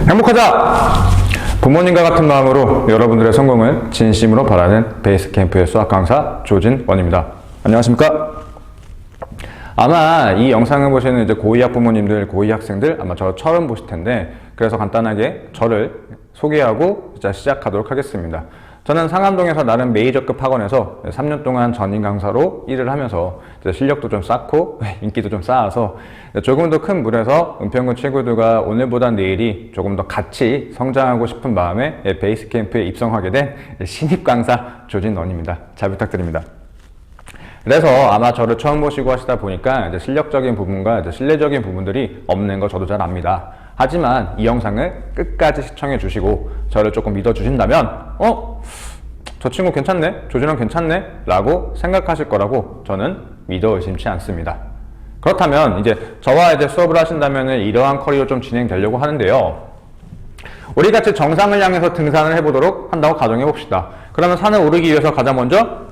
행복하자! 부모님과 같은 마음으로 여러분들의 성공을 진심으로 바라는 베이스캠프의 수학 강사 조진원입니다. 안녕하십니까? 아마 이 영상을 보시는 이제 고2 학부모님들, 고2 학생들 아마 저 처음 보실 텐데, 그래서 간단하게 저를 소개하고 시작하도록 하겠습니다. 저는 상암동에서 나름 메이저급 학원에서 3년 동안 전임 강사로 일을 하면서 실력도 좀 쌓고 인기도 좀 쌓아서 조금 더 큰 물에서 은평구 친구들과 오늘보다 내일이 조금 더 같이 성장하고 싶은 마음에 베이스캠프에 입성하게 된 신입 강사 조진원입니다. 잘 부탁드립니다. 그래서 아마 저를 처음 보시고 하시다 보니까 이제 실력적인 부분과 이제 실내적인 부분들이 없는 거 저도 잘 압니다. 하지만 이 영상을 끝까지 시청해 주시고 저를 조금 믿어 주신다면 저 친구 괜찮네? 조진원 괜찮네? 라고 생각하실 거라고 저는 믿어 의심치 않습니다. 그렇다면 이제 저와 이제 수업을 하신다면 이러한 커리어 좀 진행되려고 하는데요. 우리 같이 정상을 향해서 등산을 해보도록 한다고 가정해 봅시다. 그러면 산을 오르기 위해서 가장 먼저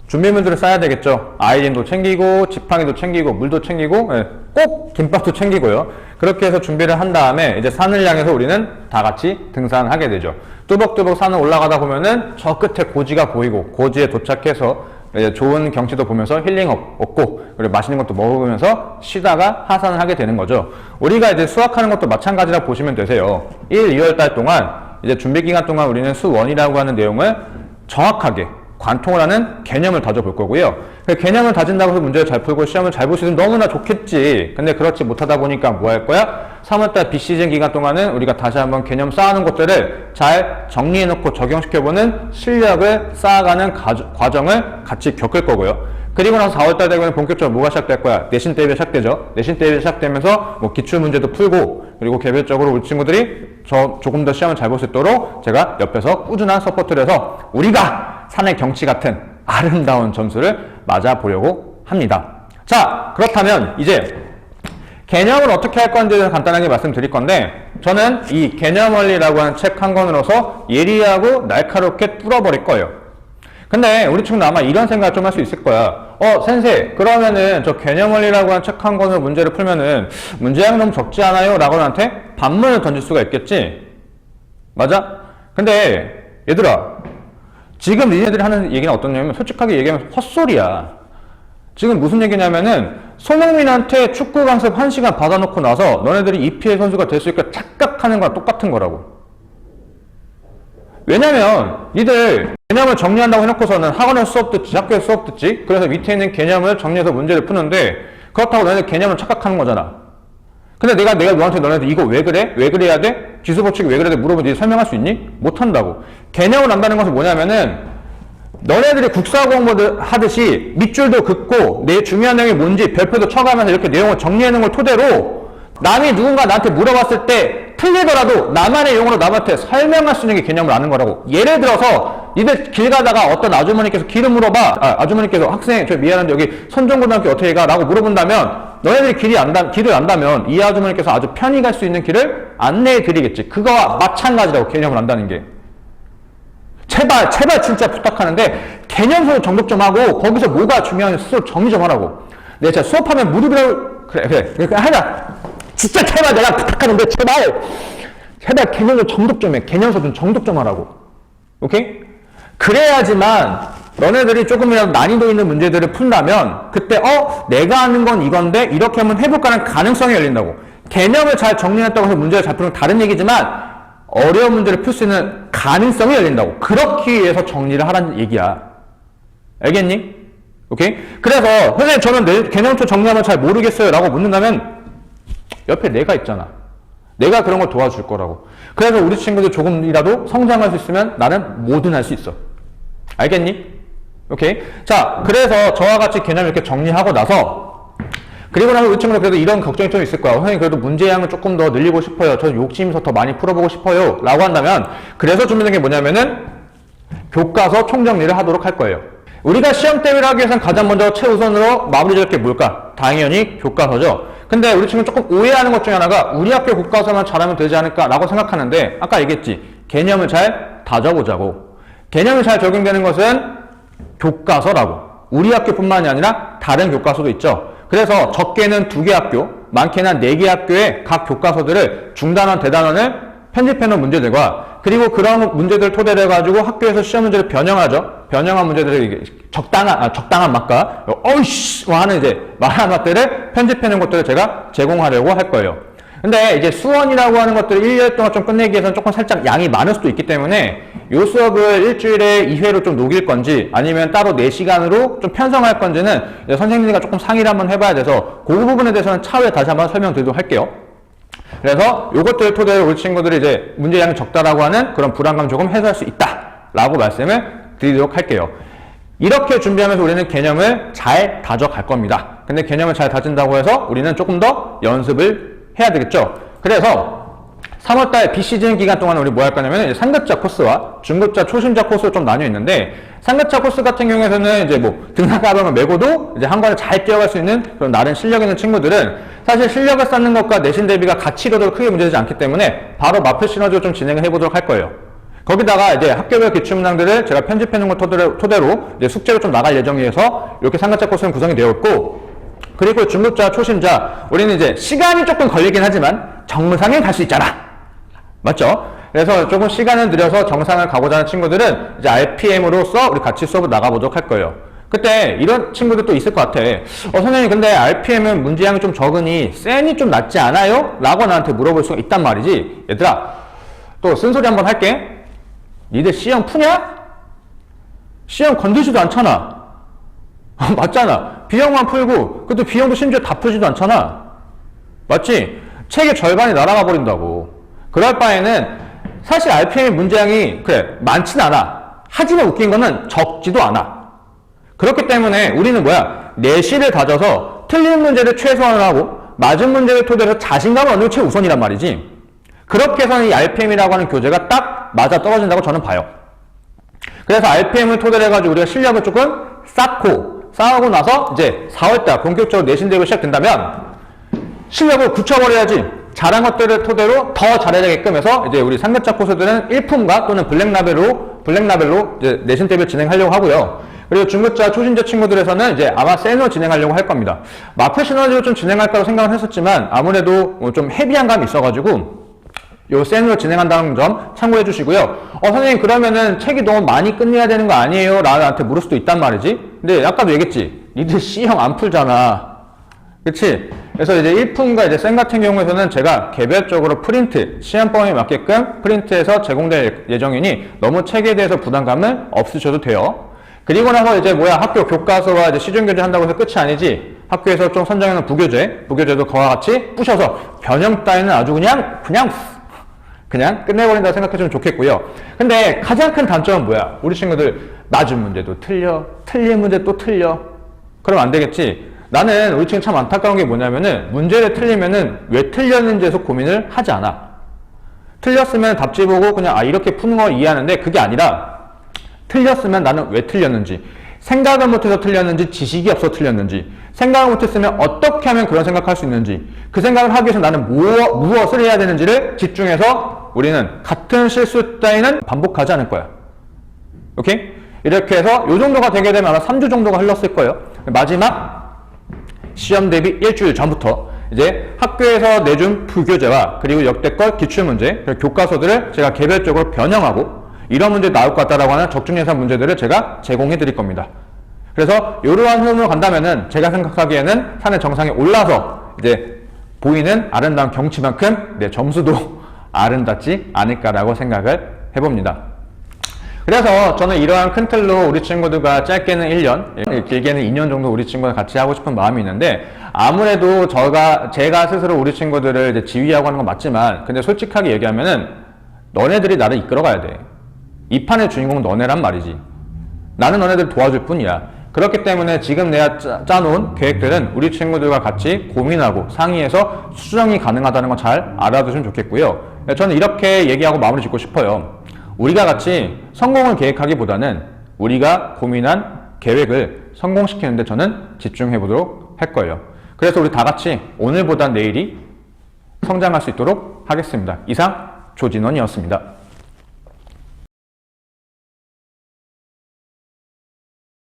준비물들을 쌓아야 되겠죠. 아이린도 챙기고 지팡이도 챙기고 물도 챙기고 꼭 김밥도 챙기고요. 그렇게 해서 준비를 한 다음에 이제 산을 향해서 우리는 다 같이 등산을 하게 되죠. 뚜벅뚜벅 산을 올라가다 보면은 저 끝에 고지가 보이고 고지에 도착해서 이제 좋은 경치도 보면서 힐링 얻고 그리고 맛있는 것도 먹으면서 쉬다가 하산을 하게 되는 거죠. 우리가 이제 수학하는 것도 마찬가지라 보시면 되세요. 1, 2월 달 동안 이제 준비 기간 동안 우리는 수1이라고 하는 내용을 정확하게 관통을 하는 개념을 다져볼 거고요. 그 개념을 다진다고 해서 문제를 잘 풀고 시험을 잘 볼 수 있으면 너무나 좋겠지. 근데 그렇지 못하다 보니까 뭐 할 거야? 3월달 비시즌 기간 동안은 우리가 다시 한번 개념 쌓아놓은 것들을 잘 정리해놓고 적용시켜보는 실력을 쌓아가는 과정을 같이 겪을 거고요. 그리고 나서 4월달 되면 본격적으로 뭐가 시작될 거야? 내신 대비가 시작되죠. 내신 대비가 시작되면서 뭐 기출문제도 풀고 그리고 개별적으로 우리 친구들이 조금 더 시험을 잘 볼 수 있도록 제가 옆에서 꾸준한 서포트를 해서 우리가 산의 경치 같은 아름다운 점수를 맞아보려고 합니다. 자, 그렇다면 이제 개념을 어떻게 할 건지에 대해서 간단하게 말씀드릴 건데 저는 이 개념원리라고 하는 책 한 권으로서 예리하고 날카롭게 뚫어버릴 거예요. 근데 우리 친구는 아마 이런 생각을 좀 할 수 있을 거야. 센세, 그러면은 저 개념원리라고 하는 책 한 권으로 문제를 풀면은 문제량이 너무 적지 않아요? 라고 나한테 반문을 던질 수가 있겠지? 맞아? 근데 얘들아, 지금 니네들이 하는 얘기는 어떠냐면 솔직하게 얘기하면 헛소리야. 지금 무슨 얘기냐면은 손흥민한테 축구 강습 1시간 받아놓고 나서 너네들이 EPL 선수가 될 수 있게 착각하는 거랑 똑같은 거라고. 왜냐면 니들 개념을 정리한다고 해놓고서는 학원에서 수업 듣지, 학교에서 수업 듣지, 그래서 밑에 있는 개념을 정리해서 문제를 푸는데 그렇다고 너네들 개념을 착각하는 거잖아. 근데 내가 너한테 너네들 이거 왜 그래? 왜 그래야 돼? 지수 법칙이 왜 그래야 돼? 물어보면 니 설명할 수 있니? 못한다고. 개념을 안다는 것은 뭐냐면은 너네들이 국사 공부를 하듯이 밑줄도 긋고 내 중요한 내용이 뭔지 별표도 쳐가면서 이렇게 내용을 정리하는 걸 토대로 남이 누군가 나한테 물어봤을 때 틀리더라도 나만의 용어로 남한테 설명할 수 있는 게 개념을 아는 거라고. 예를 들어서 니들 길 가다가 어떤 아주머니께서 길을 물어봐. 아주머니께서 학생 저 미안한데 여기 선종고등학교 어떻게 가? 라고 물어본다면 너네들이 길을 안다면 이 아주머니께서 아주 편히 갈 수 있는 길을 안내해 드리겠지. 그거와 마찬가지라고 개념을 안다는 게. 제발 진짜 부탁하는데 개념 수업 정독 좀 하고 거기서 뭐가 중요한지 스스로 정리 좀 하라고. 내가 진짜 수업하면 무릎이라고 그래 하자. 진짜 제발 내가 부탁하는데 제발 개념 좀 정독 좀 해. 개념 수업 좀 정독 좀 하라고. 오케이? 그래야지만 너네들이 조금이라도 난이도 있는 문제들을 푼다면 그때 내가 아는 건 이건데 이렇게 한번 해볼까라는 가능성이 열린다고. 개념을 잘 정리했다고 해서 문제를 잘 푸는 건 다른 얘기지만 어려운 문제를 풀 수 있는 가능성이 열린다고. 그렇기 위해서 정리를 하라는 얘기야. 알겠니? 오케이? 그래서 선생님 저는 내 개념표 정리하면 잘 모르겠어요 라고 묻는다면 옆에 내가 있잖아. 내가 그런 걸 도와줄 거라고. 그래서 우리 친구들 조금이라도 성장할 수 있으면 나는 뭐든 할 수 있어. 알겠니? 오케이? 자, 그래서 저와 같이 개념 이렇게 정리하고 나서 그리고 나서 우리 친구들 그래도 이런 걱정이 좀 있을 거야. 선생님 그래도 문제량을 조금 더 늘리고 싶어요. 저 욕심에서 더 많이 풀어보고 싶어요. 라고 한다면 그래서 준비된 게 뭐냐면은 교과서 총정리를 하도록 할 거예요. 우리가 시험 대비를 하기 위해서는 가장 먼저 최우선으로 마무리 지을 게 뭘까? 당연히 교과서죠. 근데 우리 친구는 조금 오해하는 것 중에 하나가 우리 학교 교과서만 잘하면 되지 않을까 라고 생각하는데 아까 얘기했지. 개념을 잘 다져보자고. 개념이 잘 적용되는 것은 교과서라고. 우리 학교뿐만이 아니라 다른 교과서도 있죠. 그래서 적게는 2개 학교, 많게는 4개 학교의 각 교과서들을 중단원, 대단원을 편집해놓은 문제들과 그리고 그런 문제들을 토대로 해가지고 학교에서 시험 문제를 변형하죠. 변형한 문제들을 이게 적당한 맛과 어이씨 하는 이제 말하는 것들을 편집해놓은 것들을 제가 제공하려고 할 거예요. 근데 이제 수원이라고 하는 것들을 1년 동안 좀 끝내기 위해서는 조금 살짝 양이 많을 수도 있기 때문에 이 수업을 일주일에 2회로 좀 녹일 건지 아니면 따로 4시간으로 좀 편성할 건지는 선생님들과 조금 상의를 한번 해봐야 돼서 그 부분에 대해서는 차후에 다시 한번 설명드리도록 할게요. 그래서 이것들을 토대로 우리 친구들이 이제 문제량이 적다라고 하는 그런 불안감 조금 해소할 수 있다라고 말씀을 드리도록 할게요. 이렇게 준비하면서 우리는 개념을 잘 다져갈 겁니다. 근데 개념을 잘 다진다고 해서 우리는 조금 더 연습을 해야 되겠죠. 그래서 3월달 비시즌 기간 동안 우리 뭐 할 거냐면 상급자 코스와 중급자 초심자 코스로 좀 나뉘어 있는데 상급자 코스 같은 경우에는 이제 뭐 등하가방을 메고도 이제 한 번에 잘 뛰어갈 수 있는 그런 나름 실력 있는 친구들은 사실 실력을 쌓는 것과 내신 대비가 같이 이뤄도 크게 문제되지 않기 때문에 바로 마표 시너지로 좀 진행을 해보도록 할 거예요. 거기다가 이제 학교별 기출문항들을 제가 편집해 놓은 걸 토대로 이제 숙제로 좀 나갈 예정이어서 이렇게 상급자 코스는 구성이 되어 있고 그리고 중급자, 초심자, 우리는 이제 시간이 조금 걸리긴 하지만 정상에 갈 수 있잖아. 맞죠? 그래서 조금 시간을 들여서 정상을 가고자 하는 친구들은 이제 RPM으로서 우리 같이 수업을 나가보도록 할 거예요. 그때 이런 친구들도 있을 것 같아. 선생님 근데 RPM은 문제량이 좀 적으니 센이 좀 낫지 않아요? 라고 나한테 물어볼 수가 있단 말이지. 얘들아, 또 쓴소리 한번 할게. 니들 C형 푸냐? C형 건들지도 않잖아. 맞잖아. B형만 풀고 그것도 B형도 심지어 다 풀지도 않잖아. 맞지? 책의 절반이 날아가 버린다고. 그럴 바에는 사실 RPM의 문제량이 그래 많진 않아. 하지만 웃긴 거는 적지도 않아. 그렇기 때문에 우리는 뭐야? 내실을 다져서 틀린 문제를 최소화를 하고 맞은 문제를 토대로 자신감을 얻는 게 최우선이란 말이지. 그렇게 해서는 이 RPM이라고 하는 교재가 딱 맞아 떨어진다고 저는 봐요. 그래서 RPM을 토대로 해가지고 우리가 실력을 조금 쌓고 나서 이제 4월달 본격적으로 내신 대회가 시작된다면 실력을 굳혀버려야지. 잘한 것들을 토대로 더 잘해야 되게끔 해서 이제 우리 상급자 코스들은 1품과 또는 블랙라벨로 이제 내신 대회를 진행하려고 하고요. 그리고 중급자, 초심자 친구들에서는 이제 아마 센으로 진행하려고 할 겁니다. 마표 시너지로 좀 진행할까로 생각을 했었지만 아무래도 좀 헤비한 감이 있어가지고 요 센으로 진행한다는 점 참고해 주시고요. 선생님 그러면은 책이 너무 많이 끝내야 되는 거 아니에요? 나한테 물을 수도 있단 말이지. 근데 아까도 얘기했지. 니들 C형 안 풀잖아. 그치? 그래서 이제 1품과 이제 센 같은 경우에서는 제가 개별적으로 프린트, 시험범위에 맞게끔 프린트해서 제공될 예정이니 너무 책에 대해서 부담감을 없으셔도 돼요. 그리고 나서 이제 학교 교과서와 이제 시중교재 한다고 해서 끝이 아니지. 학교에서 좀 선정해놓은 부교재도 그와 같이 부셔서 변형 따위는 아주 그냥 끝내버린다고 생각해주면 좋겠고요. 근데 가장 큰 단점은 뭐야? 우리 친구들 맞은 문제도 틀려, 틀린 문제 또 틀려. 그럼 안 되겠지. 나는 우리 친구 참 안타까운 게 뭐냐면은 문제를 틀리면은 왜 틀렸는지에서 고민을 하지 않아. 틀렸으면 답지 보고 그냥 이렇게 푸는 걸 이해하는데 그게 아니라 틀렸으면 나는 왜 틀렸는지, 생각을 못해서 틀렸는지, 지식이 없어 틀렸는지, 생각을 못했으면 어떻게 하면 그런 생각할 수 있는지, 그 생각을 하기 위해서 나는 무엇을 해야 되는지를 집중해서 우리는 같은 실수 따위는 반복하지 않을 거야. 오케이? 이렇게 해서 이 정도가 되게 되면 아마 3주 정도가 흘렀을 거예요. 마지막 시험 대비 일주일 전부터 이제 학교에서 내준 부교재와 그리고 역대껏 기출문제, 그리고 교과서들을 제가 개별적으로 변형하고 이런 문제 나올 것 같다라고 하는 적중 예상 문제들을 제가 제공해 드릴 겁니다. 그래서 이러한 흐름으로 간다면은 제가 생각하기에는 산의 정상에 올라서 이제 보이는 아름다운 경치만큼 내 점수도 아름답지 않을까라고 생각을 해봅니다. 그래서 저는 이러한 큰 틀로 우리 친구들과 짧게는 1년, 길게는 2년 정도 우리 친구와 같이 하고 싶은 마음이 있는데 아무래도 제가 스스로 우리 친구들을 이제 지휘하고 하는 건 맞지만 근데 솔직하게 얘기하면은 너네들이 나를 이끌어가야 돼. 이 판의 주인공은 너네란 말이지. 나는 너네들 도와줄 뿐이야. 그렇기 때문에 지금 내가 짜놓은 계획들은 우리 친구들과 같이 고민하고 상의해서 수정이 가능하다는 거 잘 알아두시면 좋겠고요. 저는 이렇게 얘기하고 마무리 짓고 싶어요. 우리가 같이 성공을 계획하기보다는 우리가 고민한 계획을 성공시키는데 저는 집중해 보도록 할 거예요. 그래서 우리 다 같이 오늘보다 내일이 성장할 수 있도록 하겠습니다. 이상 조진원이었습니다.